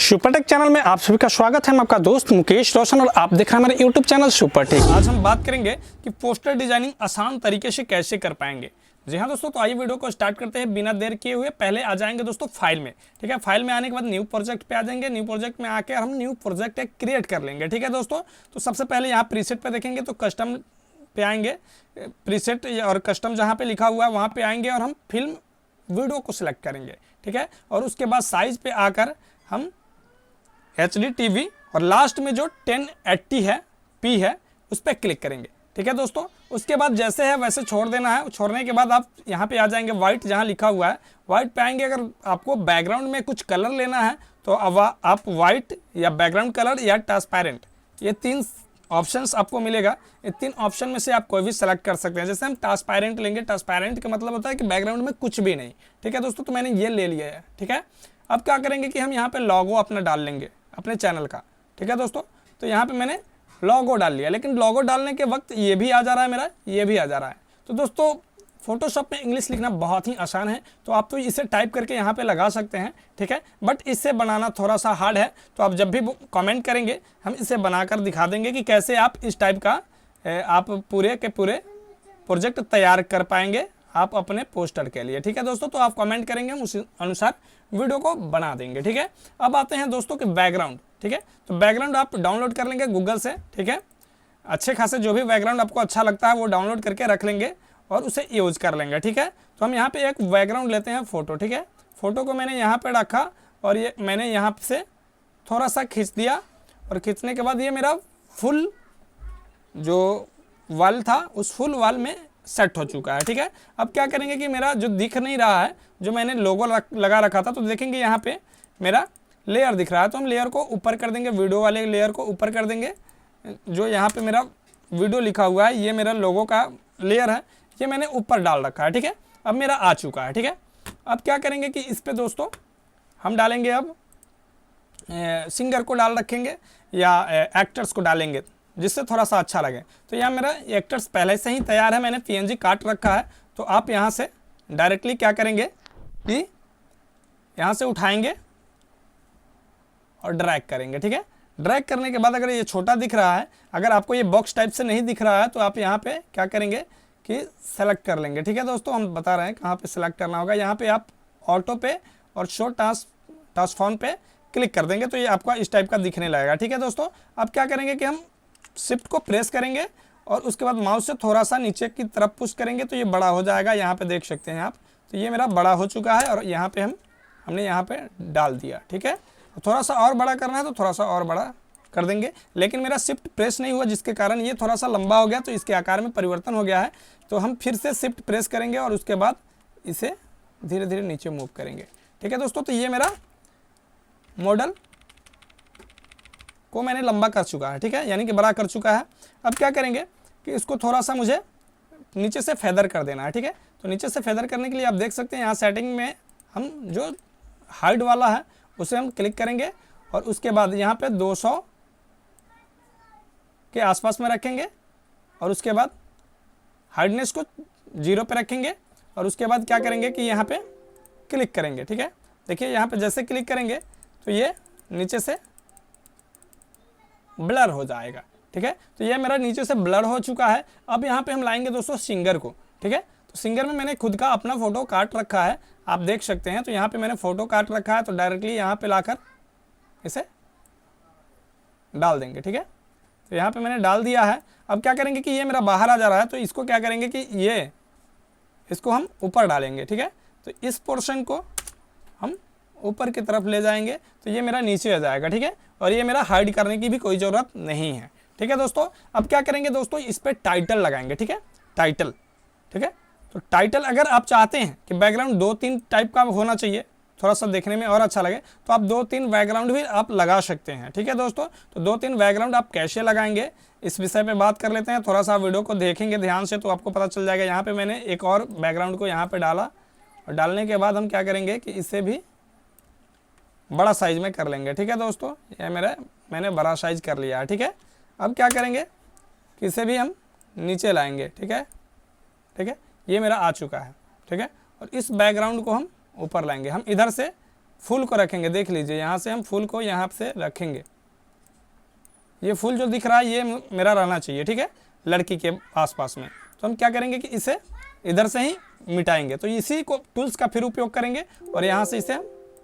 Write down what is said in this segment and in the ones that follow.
Supertech channel में आप सभी का स्वागत है। मैं आपका दोस्त मुकेश रोशन और आप देख रहे हैं हमारे यूट्यूब चैनल सुपरटेक। आज हम बात करेंगे कि पोस्टर डिजाइनिंग आसान तरीके से कैसे कर पाएंगे। जी हाँ दोस्तों, तो आइए वीडियो को स्टार्ट करते हैं बिना देर किए हुए। पहले आ जाएंगे दोस्तों फाइल में, ठीक है। फाइल में आने के बाद न्यू प्रोजेक्ट पे आ जाएंगे। न्यू प्रोजेक्ट में आकर हम न्यू प्रोजेक्ट एक क्रिएट कर लेंगे, ठीक है दोस्तों। तो सबसे पहले यहाँ प्रीसेट पे देखेंगे तो कस्टम पे आएंगे, प्रीसेट और कस्टम जहाँ पे लिखा हुआ है वहाँ पे आएंगे और हम फिल्म वीडियो को सिलेक्ट करेंगे, ठीक है। और उसके बाद साइज पे आकर हम HD TV और लास्ट में जो 1080 है P है उस पर क्लिक करेंगे, ठीक है दोस्तों। उसके बाद जैसे है वैसे छोड़ देना है। छोड़ने के बाद आप यहाँ पे आ जाएंगे वाइट, जहाँ लिखा हुआ है वाइट पे आएंगे। अगर आपको बैकग्राउंड में कुछ कलर लेना है तो अब आप वाइट या बैकग्राउंड कलर या ट्रांसपेरेंट, ये तीन ऑप्शंस आपको मिलेगा। ये तीन ऑप्शन में से आप कोई भी सेलेक्ट कर सकते हैं। जैसे हम ट्रांसपेरेंट लेंगे, ट्रांसपेरेंट का मतलब होता है कि बैकग्राउंड में कुछ भी नहीं, ठीक है दोस्तों। तो मैंने ये ले लिया है, ठीक है। अब क्या करेंगे कि हम यहाँ पे लोगो अपना डाल लेंगे अपने चैनल का, ठीक है दोस्तों। तो यहाँ पे मैंने लोगो डाल लिया, लेकिन लोगो डालने के वक्त ये भी आ जा रहा है मेरा, ये भी आ जा रहा है। तो दोस्तों फोटोशॉप में इंग्लिश लिखना बहुत ही आसान है, तो आप तो इसे टाइप करके यहाँ पे लगा सकते हैं, ठीक है। बट इससे बनाना थोड़ा सा हार्ड है। तो आप जब भी कमेंट करेंगे हम इसे बनाकर दिखा देंगे कि कैसे आप इस टाइप का आप पूरे के पूरे प्रोजेक्ट तैयार कर पाएंगे आप अपने पोस्टर के लिए, ठीक है दोस्तों। तो आप कमेंट करेंगे, हम उसी अनुसार वीडियो को बना देंगे, ठीक है। अब आते हैं दोस्तों के बैकग्राउंड, ठीक है। तो बैकग्राउंड आप डाउनलोड कर लेंगे गूगल से, ठीक है। अच्छे खासे जो भी बैकग्राउंड आपको अच्छा लगता है वो डाउनलोड करके रख लेंगे और उसे यूज कर लेंगे, ठीक है। तो हम यहाँ पे एक बैकग्राउंड लेते हैं फोटो, ठीक है। फोटो को मैंने यहाँ पे रखा और ये मैंने यहाँ से थोड़ा सा खींच दिया और खींचने के बाद ये मेरा फुल जो वाल था उस फुल वाल में सेट हो चुका है, ठीक है। अब क्या करेंगे कि मेरा जो दिख नहीं रहा है, जो मैंने लोगो लगा रखा था, तो देखेंगे यहाँ पे मेरा लेयर दिख रहा है। तो हम लेयर को ऊपर कर देंगे, वीडियो वाले लेयर को ऊपर कर देंगे। जो यहाँ पे मेरा वीडियो लिखा हुआ है ये मेरा लोगो का लेयर है, ये मैंने ऊपर डाल रखा है, ठीक है। अब मेरा आ चुका है, ठीक है। अब क्या करेंगे कि इस पर दोस्तों हम डालेंगे, अब सिंगर को डाल रखेंगे या एक्टर्स को डालेंगे जिससे थोड़ा सा अच्छा लगे। तो यहाँ मेरा एक्टर्स पहले से ही तैयार है, मैंने PNG काट रखा है। तो आप यहाँ से डायरेक्टली क्या करेंगे कि यहाँ से उठाएंगे और ड्रैग करेंगे, ठीक है। ड्रैग करने के बाद अगर ये छोटा दिख रहा है, अगर आपको ये बॉक्स टाइप से नहीं दिख रहा है, तो आप यहाँ पे क्या करेंगे कि सेलेक्ट कर लेंगे, ठीक है दोस्तों। हम बता रहे हैं कहाँ पे सेलेक्ट करना होगा। यहाँ पे आप ऑटो पे और शो ट्रांसफॉर्म पे क्लिक कर देंगे तो ये आपका इस टाइप का दिखने लगेगा, ठीक है दोस्तों। अब क्या करेंगे कि हम शिफ्ट को प्रेस करेंगे और उसके बाद माउस से थोड़ा सा नीचे की तरफ पुश करेंगे तो ये बड़ा हो जाएगा। यहाँ पे देख सकते हैं आप, तो ये मेरा बड़ा हो चुका है और यहाँ पे हमने यहाँ पे डाल दिया, ठीक है। थोड़ा सा और बड़ा करना है तो थोड़ा सा और बड़ा कर देंगे, लेकिन मेरा शिफ्ट प्रेस नहीं हुआ जिसके कारण ये थोड़ा सा लंबा हो गया, तो इसके आकार में परिवर्तन हो गया है। तो हम फिर से शिफ्ट प्रेस करेंगे और उसके बाद इसे धीरे धीरे नीचे मूव करेंगे, ठीक है दोस्तों। तो ये मेरा मॉडल को मैंने लंबा कर चुका है, ठीक है, यानी कि बड़ा कर चुका है। अब क्या करेंगे कि इसको थोड़ा सा मुझे नीचे से फेदर कर देना है, ठीक है। तो नीचे से फेदर करने के लिए आप देख सकते हैं यहाँ सेटिंग में हम जो हाइट वाला है उसे हम क्लिक करेंगे और उसके बाद यहाँ पे 200 के आसपास में रखेंगे और उसके बाद हार्डनेस को 0 पे रखेंगे और उसके बाद क्या करेंगे कि यहाँ पे क्लिक करेंगे, ठीक है। देखिए यहाँ पे जैसे क्लिक करेंगे तो ये नीचे से ब्लर हो जाएगा, ठीक है। तो ये मेरा नीचे से ब्लर हो चुका है। अब यहाँ पे हम लाएंगे दोस्तों सिंगर को, ठीक है। तो सिंगर में मैंने खुद का अपना फोटो काट रखा है, आप देख सकते हैं। तो यहाँ पे मैंने फोटो काट रखा है, तो डायरेक्टली यहाँ पे लाकर इसे डाल देंगे, ठीक है। तो यहाँ पे मैंने डाल दिया है। अब क्या करेंगे कि ये मेरा बाहर आ जा रहा है, तो इसको क्या करेंगे कि इसको हम ऊपर डालेंगे, ठीक है। तो इस पोर्शन को हम ऊपर की तरफ ले जाएंगे तो ये मेरा नीचे आ जाएगा, ठीक है। और ये मेरा हाइड करने की भी कोई ज़रूरत नहीं है, ठीक है दोस्तों। अब क्या करेंगे दोस्तों, इस पर टाइटल लगाएंगे, ठीक है, टाइटल, ठीक है। तो टाइटल अगर आप चाहते हैं कि बैकग्राउंड 2-3 टाइप का होना चाहिए, थोड़ा सा देखने में और अच्छा लगे, तो आप 2-3 बैकग्राउंड भी आप लगा सकते हैं, ठीक है दोस्तों। तो 2-3 बैकग्राउंड आप कैसे लगाएंगे इस विषय पे बात कर लेते हैं। थोड़ा सा वीडियो को देखेंगे ध्यान से तो आपको पता चल जाएगा। यहाँ पे मैंने एक और बैकग्राउंड को यहाँ पे डाला और डालने के बाद हम क्या करेंगे कि इसे भी बड़ा साइज में कर लेंगे, ठीक है दोस्तों। ये मैंने बड़ा साइज कर लिया है, ठीक है। अब क्या करेंगे कि इसे भी हम नीचे लाएंगे, ठीक है, ये मेरा आ चुका है, ठीक है। और इस बैकग्राउंड को हम ऊपर लाएंगे। हम इधर से फूल को रखेंगे, देख लीजिए यहाँ से हम फूल को यहाँ से रखेंगे। ये फूल जो दिख रहा है ये मेरा रहना चाहिए, ठीक है, लड़की के आसपास में। तो हम क्या करेंगे कि इसे इधर से ही मिटाएंगे। तो इसी को टूल्स का फिर उपयोग करेंगे और यहाँ से इसे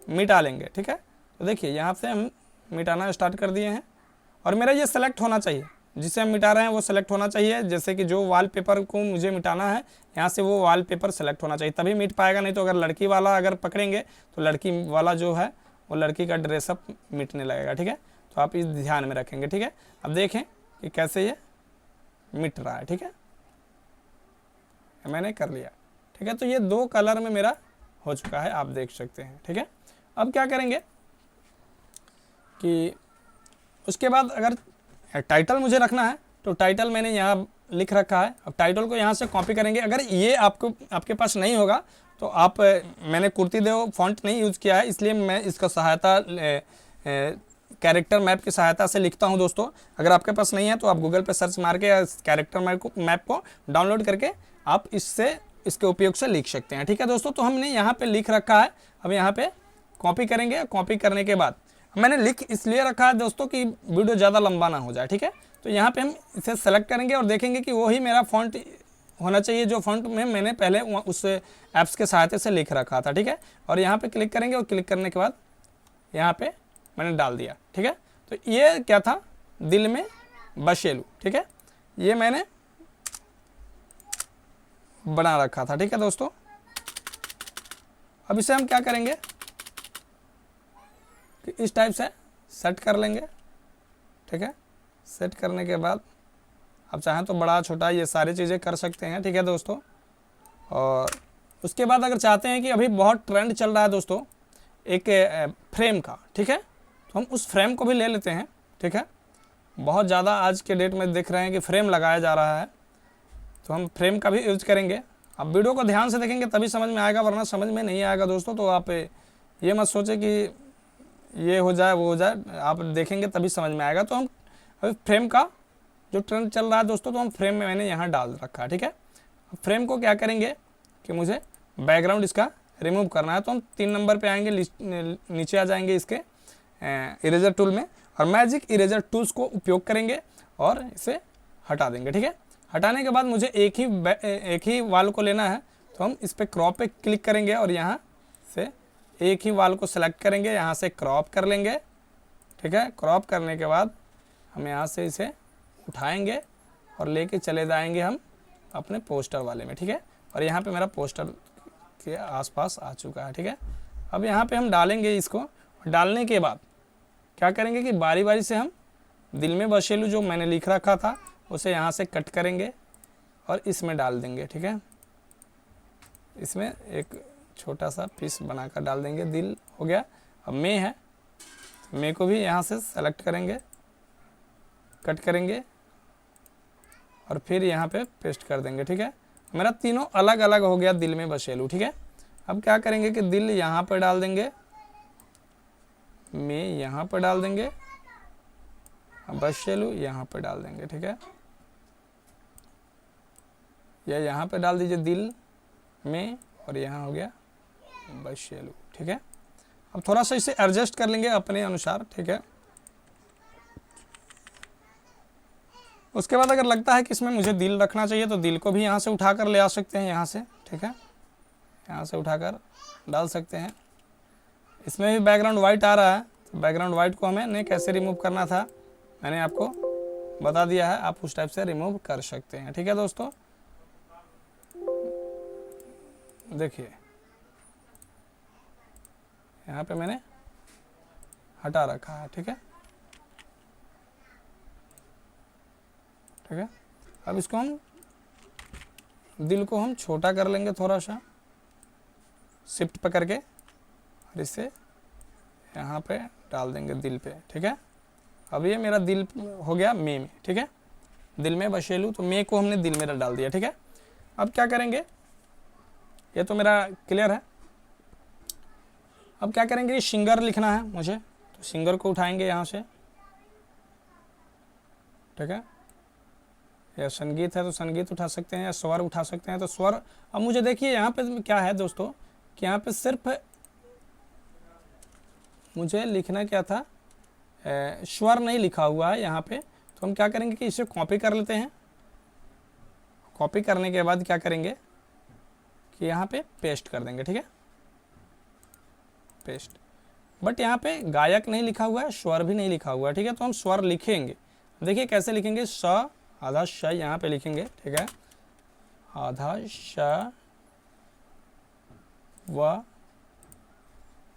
मिटा लेंगे, ठीक है। तो देखिए यहाँ से हम मिटाना स्टार्ट कर दिए हैं और मेरा ये सेलेक्ट होना चाहिए, जिसे हम मिटा रहे हैं वो सेलेक्ट होना चाहिए। जैसे कि जो वॉलपेपर को मुझे मिटाना है यहाँ से वो वॉलपेपर सेलेक्ट होना चाहिए, तभी मिट पाएगा। नहीं तो अगर लड़की वाला अगर पकड़ेंगे तो लड़की वाला जो है वो लड़की का ड्रेसअप मिटने लगेगा, ठीक है। तो आप इस ध्यान में रखेंगे, ठीक है। अब देखें कि कैसे ये मिट रहा है, ठीक है, मैंने कर लिया, ठीक है। तो ये 2 कलर में मेरा हो चुका है, आप देख सकते हैं, ठीक है। अब क्या करेंगे कि उसके बाद अगर टाइटल मुझे रखना है तो टाइटल मैंने यहाँ लिख रखा है। अब टाइटल को यहाँ से कॉपी करेंगे। अगर ये आपके पास नहीं होगा तो आप, मैंने कुर्ती देव फॉन्ट नहीं यूज़ किया है, इसलिए मैं इसका सहायता कैरेक्टर मैप की सहायता से लिखता हूँ दोस्तों। अगर आपके पास नहीं है तो आप गूगल पे सर्च मार के कैरेक्टर मैप को डाउनलोड करके आप इसके उपयोग से लिख सकते हैं, ठीक है दोस्तों। तो हमने यहाँ पे लिख रखा है, अब यहाँ पे कॉपी करेंगे। कॉपी करने के बाद मैंने लिख इसलिए रखा है दोस्तों कि वीडियो ज़्यादा लंबा ना हो जाए, ठीक है। तो यहाँ पे हम इसे सेलेक्ट करेंगे और देखेंगे कि वही मेरा फॉन्ट होना चाहिए जो फॉन्ट में मैंने पहले उस ऐप्स के सहायता से लिख रखा था, ठीक है। और यहाँ पे क्लिक करेंगे और क्लिक करने के बाद यहाँ पे मैंने डाल दिया, ठीक है। तो ये क्या था, दिल में बसेलू, ठीक है, ये मैंने बना रखा था, ठीक है दोस्तों। अब इसे हम क्या करेंगे कि इस टाइप से सेट कर लेंगे, ठीक है। सेट करने के बाद आप चाहें तो बड़ा छोटा ये सारी चीज़ें कर सकते हैं, ठीक है दोस्तों। और उसके बाद अगर चाहते हैं कि अभी बहुत ट्रेंड चल रहा है दोस्तों एक फ्रेम का, ठीक है, तो हम उस फ्रेम को भी ले लेते हैं, ठीक है। बहुत ज़्यादा आज के डेट में देख रहे हैं कि फ्रेम लगाया जा रहा है, तो हम फ्रेम का भी यूज करेंगे। आप वीडियो को ध्यान से देखेंगे तभी समझ में आएगा, वरना समझ में नहीं आएगा दोस्तों। तो आप ये मत सोचे कि ये हो जाए वो हो जाए, आप देखेंगे तभी समझ में आएगा। तो हम अभी फ्रेम का जो ट्रेंड चल रहा है दोस्तों, तो हम फ्रेम में मैंने यहाँ डाल रखा है, ठीक है। फ्रेम को क्या करेंगे कि मुझे बैकग्राउंड इसका रिमूव करना है। तो हम 3 नंबर पे आएंगे, नीचे आ जाएंगे इसके इरेजर टूल में और मैजिक इरेजर टूल्स को उपयोग करेंगे और इसे हटा देंगे, ठीक है। हटाने के बाद मुझे एक ही वाल को लेना है, तो हम इस पर क्रॉप पे क्लिक करेंगे और यहाँ से एक ही वाल को सेलेक्ट करेंगे, यहाँ से क्रॉप कर लेंगे, ठीक है। क्रॉप करने के बाद हम यहाँ से इसे उठाएंगे और लेके चले जाएंगे हम अपने पोस्टर वाले में, ठीक है। और यहाँ पे मेरा पोस्टर के आसपास आ चुका है, ठीक है। अब यहाँ पे हम डालेंगे इसको। डालने के बाद क्या करेंगे कि बारी बारी से हम दिल में बसेलू जो मैंने लिख रखा था उसे यहाँ से कट करेंगे और इसमें डाल देंगे, ठीक है। इसमें एक छोटा सा पीस बनाकर डाल देंगे। दिल हो गया। अब मे है, मे को भी यहाँ से सेलेक्ट करेंगे, कट करेंगे और फिर यहाँ पे पेस्ट कर देंगे, ठीक है। मेरा तीनों अलग अलग हो गया दिल में बसेलू, ठीक है। अब क्या करेंगे कि दिल यहाँ पर डाल देंगे, मे यहाँ पर डाल देंगे, बसेलू यहाँ पर डाल देंगे, ठीक है। या यहाँ पे डाल दीजिए दिल में और यहाँ हो गया बसेलू, ठीक है। अब थोड़ा सा इसे एडजस्ट कर लेंगे अपने अनुसार, ठीक है। उसके बाद अगर लगता है कि इसमें मुझे दिल रखना चाहिए तो दिल को भी यहाँ से उठाकर ले आ सकते हैं, यहाँ से, ठीक है। यहाँ से उठाकर डाल सकते हैं। इसमें भी बैकग्राउंड वाइट आ रहा है, तो बैकग्राउंड वाइट को हमें कैसे रिमूव करना था मैंने आपको बता दिया है, आप उस टाइप से रिमूव कर सकते हैं, ठीक है दोस्तों। देखिए यहाँ पे मैंने हटा रखा है, ठीक है, ठीक है। अब इसको हम दिल को हम छोटा कर लेंगे थोड़ा सा, शिफ्ट पकड़ के और इसे यहाँ पे डाल देंगे दिल पे, ठीक है। अब ये मेरा दिल हो गया मे में, ठीक है। दिल में बसेलू, तो मे को हमने दिल में डाल दिया, ठीक है। अब क्या करेंगे, ये तो मेरा क्लियर है। अब क्या करेंगे, ये सिंगर लिखना है मुझे, तो सिंगर को उठाएंगे यहाँ से, ठीक है। या संगीत है तो संगीत उठा सकते हैं, या स्वर उठा सकते हैं तो स्वर। अब मुझे देखिए यहाँ पे क्या है दोस्तों कि यहाँ पे सिर्फ मुझे लिखना क्या था, स्वर नहीं लिखा हुआ है यहाँ पे, तो हम क्या करेंगे कि इसे कॉपी कर लेते हैं। कॉपी करने के बाद क्या करेंगे कि यहाँ पे पेस्ट कर देंगे, ठीक है, पेस्ट। बट यहाँ पे गायक नहीं लिखा हुआ है, स्वर भी नहीं लिखा हुआ है, ठीक है। तो हम स्वर लिखेंगे, देखिए कैसे लिखेंगे, स आधा श यहाँ पे लिखेंगे, ठीक है, आधा श व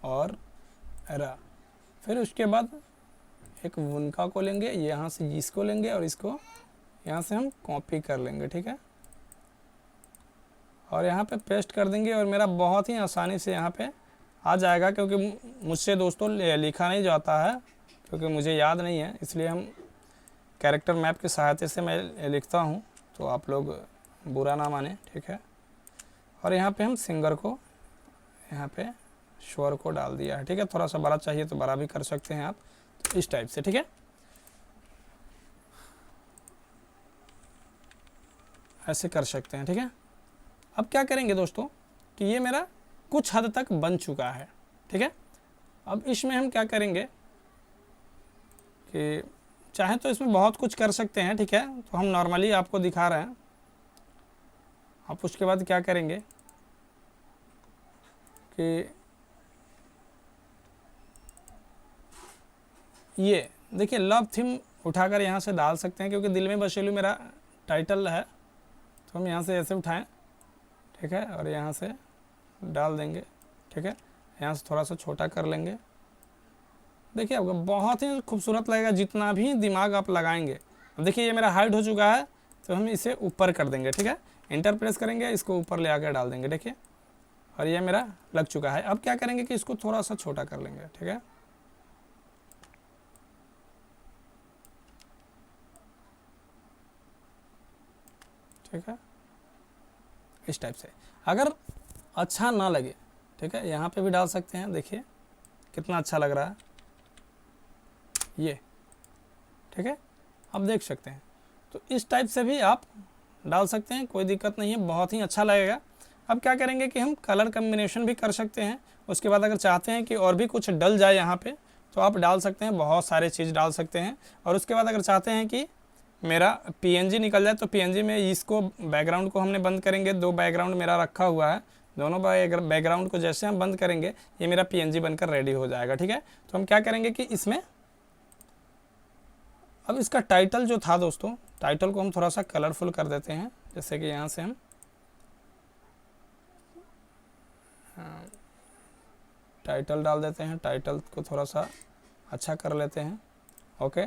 और र। फिर उसके बाद एक उनका को लेंगे, यहाँ से इसको लेंगे और इसको यहाँ से हम कॉपी कर लेंगे, ठीक है, और यहाँ पे पेस्ट कर देंगे और मेरा बहुत ही आसानी से यहाँ पे आ जाएगा, क्योंकि मुझसे दोस्तों लिखा नहीं जाता है, क्योंकि मुझे याद नहीं है, इसलिए हम कैरेक्टर मैप की सहायता से मैं लिखता हूँ, तो आप लोग बुरा ना माने, ठीक है। और यहाँ पे हम सिंगर को यहाँ पे स्वर को डाल दिया है, ठीक है। थोड़ा सा बड़ा चाहिए तो बड़ा भी कर सकते हैं आप, तो इस टाइप से, ठीक है, ऐसे कर सकते हैं, ठीक है। अब क्या करेंगे दोस्तों कि ये मेरा कुछ हद तक बन चुका है, ठीक है। अब इसमें हम क्या करेंगे कि चाहे तो इसमें बहुत कुछ कर सकते हैं, ठीक है, तो हम नॉर्मली आपको दिखा रहे हैं। आप उसके बाद क्या करेंगे कि ये देखिए लव थीम उठाकर यहाँ से डाल सकते हैं, क्योंकि दिल में बसेलू मेरा टाइटल है, तो हम यहाँ से ऐसे उठाएं, ठीक है, और यहाँ से डाल देंगे, ठीक है। यहाँ से थोड़ा सा छोटा कर लेंगे, देखिए आपको बहुत ही खूबसूरत लगेगा जितना भी दिमाग आप लगाएंगे। अब देखिए ये मेरा हाइड हो चुका है, तो हम इसे ऊपर कर देंगे, ठीक है, इंटर प्रेस करेंगे, इसको ऊपर ले आकर डाल देंगे, देखिए, और ये मेरा लग चुका है। अब क्या करेंगे कि इसको थोड़ा सा छोटा कर लेंगे, ठीक है, ठीक है, इस टाइप से। अगर अच्छा ना लगे, ठीक है, यहाँ पे भी डाल सकते हैं, देखिए कितना अच्छा लग रहा है ये, ठीक है, आप देख सकते हैं। तो इस टाइप से भी आप डाल सकते हैं, कोई दिक्कत नहीं है, बहुत ही अच्छा लगेगा। अब क्या करेंगे कि हम कलर कम्बिनेशन भी कर सकते हैं। उसके बाद अगर चाहते हैं कि और भी कुछ डल जाए यहाँ पे, तो आप डाल सकते हैं, बहुत सारे चीज़ डाल सकते हैं। और उसके बाद अगर चाहते हैं कि मेरा PNG निकल जाए, तो PNG में इसको बैकग्राउंड को हमने बंद करेंगे। 2 बैकग्राउंड मेरा रखा हुआ है, दोनों बैकग्राउंड को जैसे हम बंद करेंगे ये मेरा PNG बनकर रेडी हो जाएगा, ठीक है। तो हम क्या करेंगे कि इसमें अब इसका टाइटल जो था दोस्तों, टाइटल को हम थोड़ा सा कलरफुल कर देते हैं, जैसे कि यहाँ से हम टाइटल डाल देते हैं, टाइटल को थोड़ा सा अच्छा कर लेते हैं, ओके।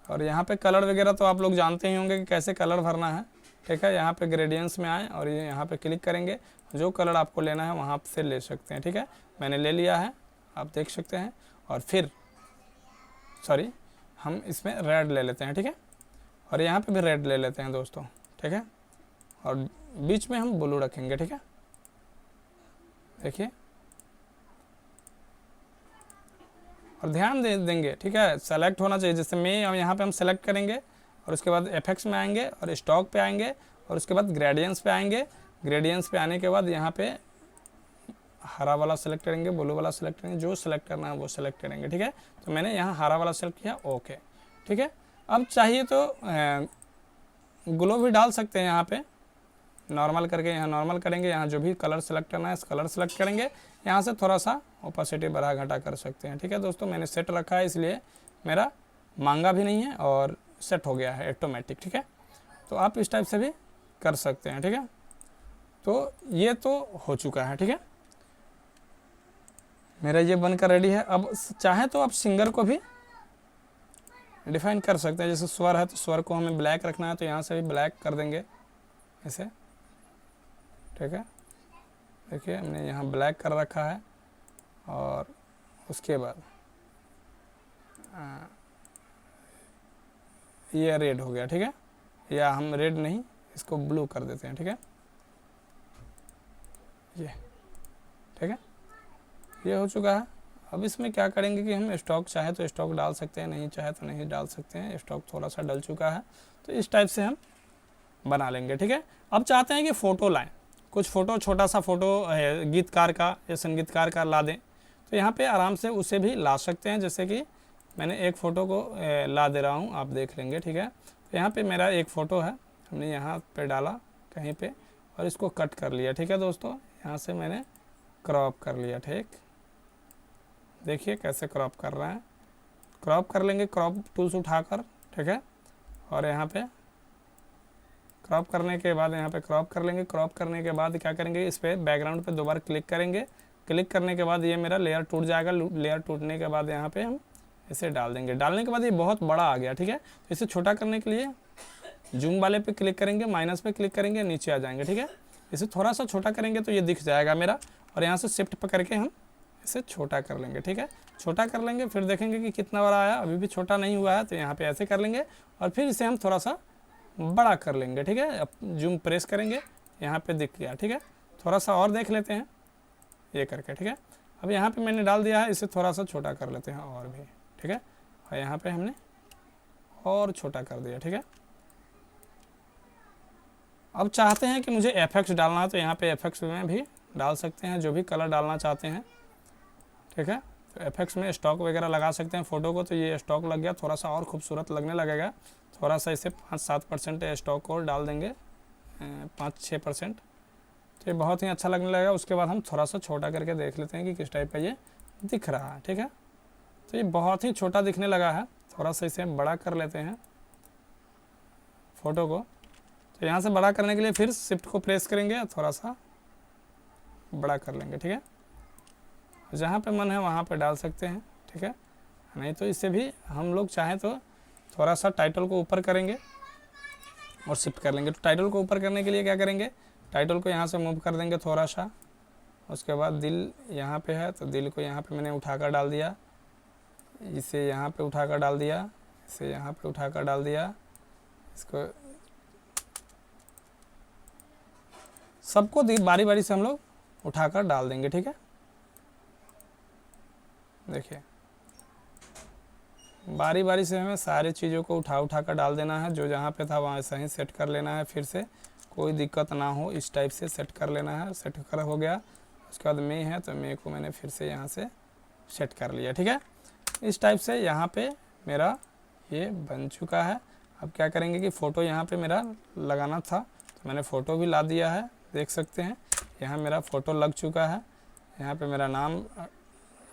और यहाँ पे कलर वगैरह तो आप लोग जानते ही होंगे कि कैसे कलर भरना है, ठीक है। यहाँ पे ग्रेडियंट्स में आए और ये यहाँ पे क्लिक करेंगे, जो कलर आपको लेना है वहाँ से ले सकते हैं, ठीक है। मैंने ले लिया है, आप देख सकते हैं। और फिर सॉरी, हम इसमें रेड ले लेते हैं, ठीक है, और यहाँ पे भी रेड ले लेते हैं दोस्तों, ठीक है, और बीच में हम ब्लू रखेंगे, ठीक है, देखिए, और ध्यान देंगे, ठीक है, सेलेक्ट होना चाहिए। जैसे मैं यहाँ पे हम सेलेक्ट करेंगे और उसके बाद इफेक्ट्स में आएंगे और स्टॉक पे आएंगे और उसके बाद ग्रेडियंट्स पे आएंगे। ग्रेडियंट्स पे आने के बाद यहाँ पे हरा वाला सेलेक्ट करेंगे, ब्लू वाला सेलेक्ट करेंगे, जो सेलेक्ट करना है वो सेलेक्ट करेंगे, ठीक है। तो मैंने यहाँ हरा वाला सेलेक्ट किया, ओके, ठीक है। अब चाहिए तो ग्लो भी डाल सकते हैं, यहाँ पे नॉर्मल करके यहाँ नॉर्मल करेंगे, यहाँ जो भी कलर सेलेक्ट करना है कलर सेलेक्ट करेंगे, यहाँ से थोड़ा सा ओपेसिटी बढ़ा घटा कर सकते हैं, ठीक है दोस्तों। मैंने सेट रखा है, इसलिए मेरा मांगा भी नहीं है और सेट हो गया है ऑटोमेटिक, ठीक है। तो आप इस टाइप से भी कर सकते हैं, ठीक है। तो ये तो हो चुका है, ठीक है, मेरा ये बनकर रेडी है। अब चाहे तो आप सिंगर को भी डिफाइन कर सकते हैं, जैसे स्वर है तो स्वर को हमें ब्लैक रखना है, तो यहाँ से भी ब्लैक कर देंगे ऐसे, ठीक है। देखिए हमने यहाँ ब्लैक कर रखा है और उसके बाद ये रेड हो गया, ठीक है, या हम रेड नहीं, इसको ब्लू कर देते हैं, ठीक है, ये, ठीक है, ये हो चुका है। अब इसमें क्या करेंगे कि हम स्टॉक चाहे तो स्टॉक डाल सकते हैं, नहीं चाहे तो नहीं डाल सकते हैं। स्टॉक थोड़ा सा डल चुका है, तो इस टाइप से हम बना लेंगे, ठीक है। अब चाहते हैं कि फ़ोटो लाएं, कुछ फ़ोटो, छोटा सा फ़ोटो गीतकार का या संगीतकार का ला दें, तो तो यहाँ पे आराम से उसे भी ला सकते हैं। जैसे कि मैंने एक फ़ोटो को ला दे रहा हूँ, आप देख लेंगे, ठीक है। तो यहाँ पे मेरा एक फ़ोटो है, हमने यहाँ पे डाला कहीं पे और इसको कट कर लिया, ठीक है दोस्तों। यहाँ से मैंने क्रॉप कर लिया, ठीक, देखिए कैसे क्रॉप कर रहे हैं। क्रॉप कर लेंगे क्रॉप टूल्स उठाकर, ठीक है। और यहाँ पे क्रॉप करने के बाद यहाँ पे क्रॉप कर लेंगे। क्रॉप करने के बाद क्या करेंगे, इस पर बैकग्राउंड पे 2 बार क्लिक करेंगे। क्लिक करने के बाद ये मेरा लेयर टूट जाएगा। लेयर टूटने के बाद यहाँ पे हम इसे डाल देंगे। डालने के बाद ये बहुत बड़ा आ गया, ठीक है। तो इसे छोटा करने के लिए जूम वाले पे क्लिक करेंगे, माइनस पे क्लिक करेंगे, नीचे आ जाएंगे, ठीक है। इसे थोड़ा सा छोटा करेंगे तो ये दिख जाएगा मेरा। और यहाँ से शिफ्ट पकड़ के हम इसे छोटा कर लेंगे, ठीक है। छोटा कर लेंगे, फिर देखेंगे कि कितना बड़ा आया। अभी भी छोटा नहीं हुआ है तो यहाँ पे ऐसे कर लेंगे और फिर इसे हम थोड़ा सा बड़ा कर लेंगे, ठीक है। अब जूम प्रेस करेंगे, यहाँ पे दिख गया, ठीक है। थोड़ा सा और देख लेते हैं ये करके, ठीक है। अब यहाँ पे मैंने डाल दिया है, इसे थोड़ा सा छोटा कर लेते हैं और भी, ठीक है। और यहाँ पे हमने और छोटा कर दिया, ठीक है। अब चाहते हैं कि मुझे एफेक्ट्स डालना है तो यहाँ पे एफेक्ट्स में भी डाल सकते हैं, जो भी कलर डालना चाहते हैं, ठीक है। तो एफेक्ट्स में स्टॉक वगैरह लगा सकते हैं फ़ोटो को। तो ये स्टॉक लग गया, थोड़ा सा और खूबसूरत लगने लगेगा। थोड़ा सा इसे 5-7% स्टॉक और डाल देंगे, 5-6%, तो ये बहुत ही अच्छा लगने लगेगा। उसके बाद हम थोड़ा सा छोटा करके देख लेते हैं कि किस टाइप का ये दिख रहा है, ठीक है। तो ये बहुत ही छोटा दिखने लगा है। थोड़ा सा इसे बड़ा कर लेते हैं फ़ोटो को। तो यहाँ से बड़ा करने के लिए फिर शिफ्ट को प्रेस करेंगे, थोड़ा सा बड़ा कर लेंगे, ठीक है। जहाँ पे मन है वहाँ पे डाल सकते हैं, ठीक है। नहीं तो इससे भी हम लोग चाहें तो थोड़ा सा टाइटल को ऊपर करेंगे और शिफ्ट कर लेंगे। तो टाइटल को ऊपर करने के लिए क्या करेंगे, टाइटल को यहाँ से मूव कर देंगे थोड़ा सा। उसके बाद दिल यहाँ पे है तो दिल को यहाँ पे मैंने उठाकर डाल दिया, इसे यहाँ पे उठाकर डाल दिया, इसे यहाँ पे उठाकर डाल दिया। इसको सबको बारी बारी से हम लोग उठाकर डाल देंगे, ठीक है। देखिए बारी बारी से हमें सारी चीज़ों को उठा कर डाल देना है। जो जहाँ पे था वहाँ ऐसा ही सेट कर लेना है, फिर से कोई दिक्कत ना हो इस टाइप से सेट कर लेना है। सेट कर हो गया। उसके बाद मे है तो मे को मैंने फिर से यहाँ से सेट कर लिया, ठीक है। इस टाइप से यहाँ पे मेरा ये बन चुका है। अब क्या करेंगे कि फ़ोटो यहाँ पे मेरा लगाना था तो मैंने फ़ोटो भी ला दिया है, देख सकते हैं। यहाँ मेरा फ़ोटो लग चुका है, यहाँ पे मेरा नाम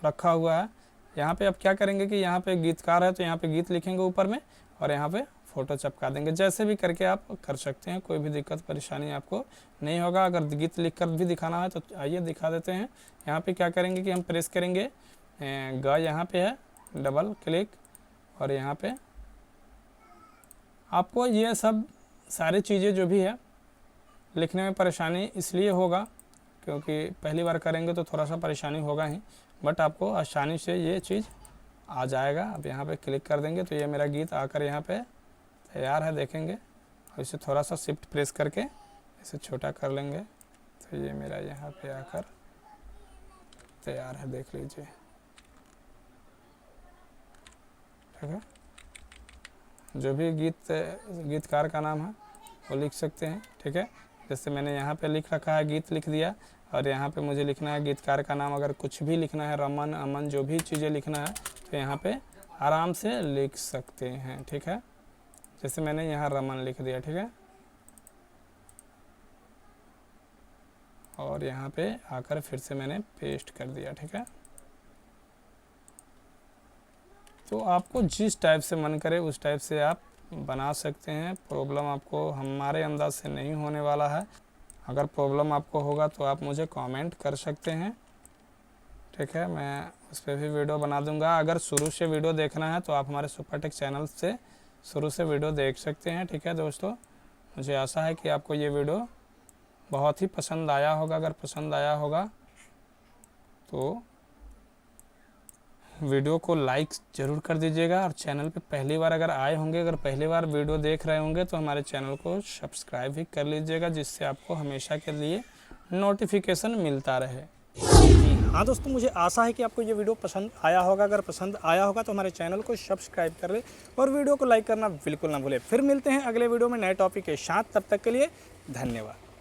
रखा हुआ है। यहाँ पे अब क्या करेंगे कि यहाँ पे गीतकार है तो यहाँ पे गीत लिखेंगे ऊपर में और यहाँ पे फ़ोटो चिपका देंगे। जैसे भी करके आप कर सकते हैं, कोई भी दिक्कत परेशानी आपको नहीं होगा। अगर गीत लिख कर भी दिखाना है तो आइए दिखा देते हैं। यहाँ पे क्या करेंगे कि हम प्रेस करेंगे ग, यहाँ पे है डबल क्लिक और यहाँ पे आपको ये सब सारी चीज़ें जो भी है लिखने में परेशानी इसलिए होगा क्योंकि पहली बार करेंगे तो थोड़ा सा परेशानी होगा ही, बट आपको आसानी से ये चीज़ आ जाएगा। अब यहाँ पे क्लिक कर देंगे तो ये मेरा गीत आकर यहाँ पे तैयार है, देखेंगे। और इसे थोड़ा सा शिफ्ट प्रेस करके इसे छोटा कर लेंगे तो ये मेरा यहाँ पे आकर तैयार है, देख लीजिए, ठीक है। जो भी गीतकार का नाम है वो लिख सकते हैं, ठीक है। जैसे मैंने यहाँ पे लिख रखा है, गीत लिख दिया। और यहाँ पे मुझे लिखना है गीतकार का नाम, अगर कुछ भी लिखना है, रमन अमन जो भी चीज़ें लिखना है तो यहाँ पे आराम से लिख सकते हैं, ठीक है। जैसे मैंने यहाँ रमन लिख दिया, ठीक है। और यहाँ पे आकर फिर से मैंने पेस्ट कर दिया, ठीक है। तो आपको जिस टाइप से मन करे उस टाइप से आप बना सकते हैं। प्रॉब्लम आपको हमारे अंदाज से नहीं होने वाला है। अगर प्रॉब्लम आपको होगा तो आप मुझे कमेंट कर सकते हैं, ठीक है। मैं उस पर भी वीडियो बना दूंगा। अगर शुरू से वीडियो देखना है तो आप हमारे सुपरटेक चैनल से शुरू से वीडियो देख सकते हैं, ठीक है दोस्तों। मुझे आशा है कि आपको ये वीडियो बहुत ही पसंद आया होगा। अगर पसंद आया होगा तो वीडियो को लाइक ज़रूर कर दीजिएगा। और चैनल पे पहली बार अगर आए होंगे, अगर पहली बार वीडियो देख रहे होंगे तो हमारे चैनल को सब्सक्राइब भी कर लीजिएगा, जिससे आपको हमेशा के लिए नोटिफिकेशन मिलता रहे। हाँ दोस्तों, मुझे आशा है कि आपको ये वीडियो पसंद आया होगा। अगर पसंद आया होगा तो हमारे चैनल को सब्सक्राइब कर ले और वीडियो को लाइक करना बिल्कुल ना भूलें। फिर मिलते हैं अगले वीडियो में नए टॉपिक के साथ। तब तक के लिए धन्यवाद।